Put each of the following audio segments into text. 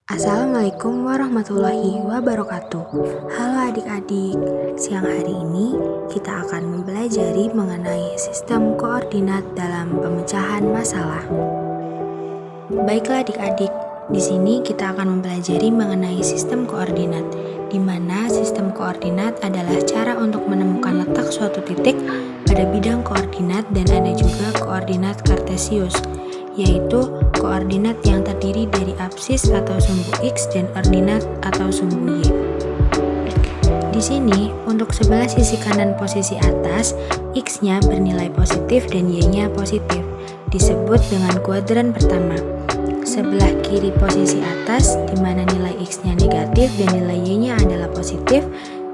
Assalamualaikum warahmatullahi wabarakatuh. Halo adik-adik, siang hari ini kita akan mempelajari mengenai sistem koordinat dalam pemecahan masalah. Baiklah adik-adik, di sini kita akan mempelajari mengenai sistem koordinat, di mana sistem koordinat adalah cara untuk menemukan letak suatu titik pada bidang koordinat dan ada juga koordinat kartesius, yaitu koordinat yang terdiri dari absis atau sumbu X dan ordinat atau sumbu Y. Di sini, untuk sebelah sisi kanan posisi atas, X-nya bernilai positif dan Y-nya positif, disebut dengan kuadran pertama. Sebelah kiri posisi atas, di mana nilai X-nya negatif dan nilai Y-nya adalah positif,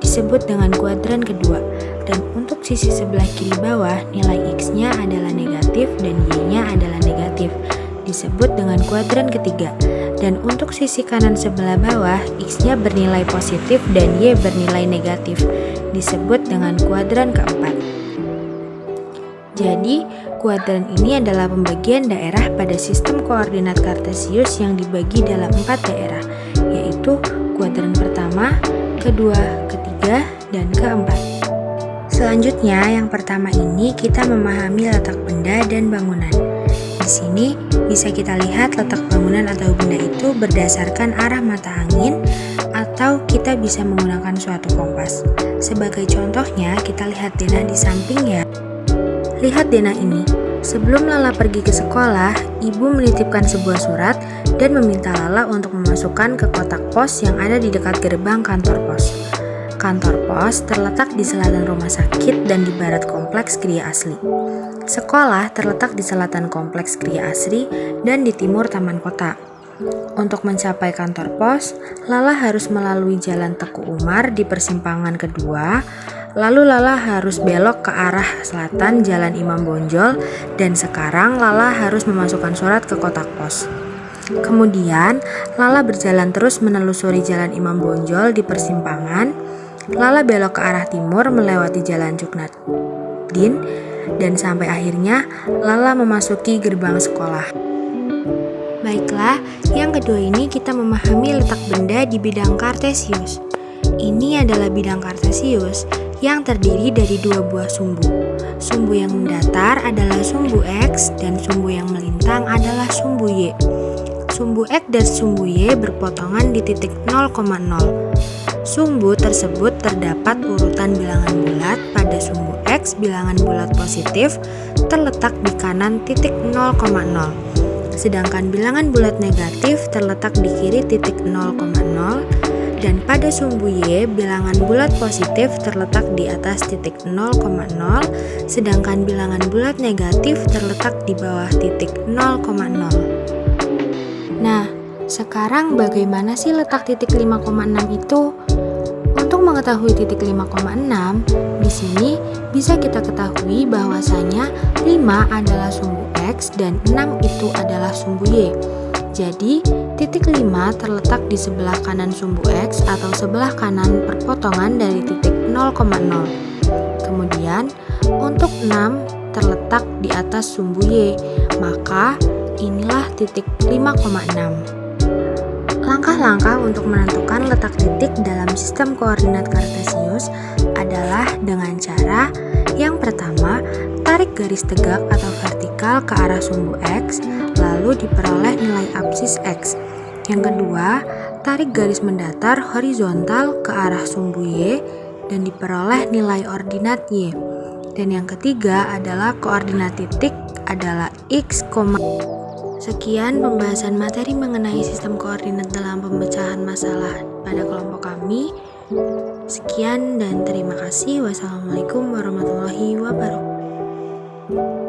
disebut dengan kuadran kedua. Dan untuk sisi sebelah kiri bawah, nilai X-nya adalah negatif dan Y-nya adalah negatif, disebut dengan kuadran ketiga. Dan untuk sisi kanan sebelah bawah, X-nya bernilai positif dan Y bernilai negatif, disebut dengan kuadran keempat. Jadi, kuadran ini adalah pembagian daerah pada sistem koordinat kartesius yang dibagi dalam 4 daerah, yaitu kuadran pertama, kedua, ketiga, dan keempat. Selanjutnya, yang pertama ini kita memahami letak benda dan bangunan. Di sini bisa kita lihat letak bangunan atau benda itu berdasarkan arah mata angin atau kita bisa menggunakan suatu kompas. Sebagai contohnya, kita lihat denah di sampingnya. Lihat denah ini. Sebelum Lala pergi ke sekolah, ibu menitipkan sebuah surat dan meminta Lala untuk memasukkan ke kotak pos yang ada di dekat gerbang kantor pos. Kantor pos terletak di selatan rumah sakit dan di barat kompleks Gria Asri. Sekolah terletak di selatan kompleks Gria Asri dan di timur taman kota. Untuk mencapai kantor pos, Lala harus melalui jalan Teku Umar di persimpangan kedua, lalu Lala harus belok ke arah selatan jalan Imam Bonjol, dan sekarang Lala harus memasukkan surat ke kotak pos. Kemudian, Lala berjalan terus menelusuri jalan Imam Bonjol di persimpangan. Lala belok ke arah timur melewati jalan Cuknadin dan sampai akhirnya Lala memasuki gerbang sekolah. Baiklah, yang kedua ini kita memahami letak benda di bidang kartesius. Ini adalah bidang kartesius yang terdiri dari dua buah sumbu. Sumbu yang mendatar adalah sumbu X dan sumbu yang melintang adalah sumbu Y. Sumbu X dan sumbu Y berpotongan di titik 0,0. Sumbu tersebut terdapat urutan bilangan bulat. Pada sumbu X, bilangan bulat positif terletak di kanan titik 0,0. Sedangkan bilangan bulat negatif terletak di kiri titik 0,0. Dan pada sumbu Y, bilangan bulat positif terletak di atas titik 0,0. Sedangkan bilangan bulat negatif terletak di bawah titik 0,0. Nah, sekarang bagaimana sih letak titik 5,6 itu? Untuk mengetahui titik 5,6, di sini bisa kita ketahui bahwasanya 5 adalah sumbu X dan 6 itu adalah sumbu Y. Jadi, titik 5 terletak di sebelah kanan sumbu X atau sebelah kanan perpotongan dari titik 0,0. Kemudian, untuk 6 terletak di atas sumbu Y, maka inilah titik 5,6. Langkah-langkah untuk menentukan letak titik dalam sistem koordinat kartesius adalah dengan cara yang pertama, tarik garis tegak atau vertikal ke arah sumbu X, lalu diperoleh nilai absis X. Yang kedua, tarik garis mendatar horizontal ke arah sumbu Y dan diperoleh nilai ordinat Y. Dan yang ketiga adalah koordinat titik adalah X, Sekian pembahasan materi mengenai sistem koordinat dalam pemecahan masalah pada kelompok kami. Sekian dan terima kasih. Wassalamualaikum warahmatullahi wabarakatuh.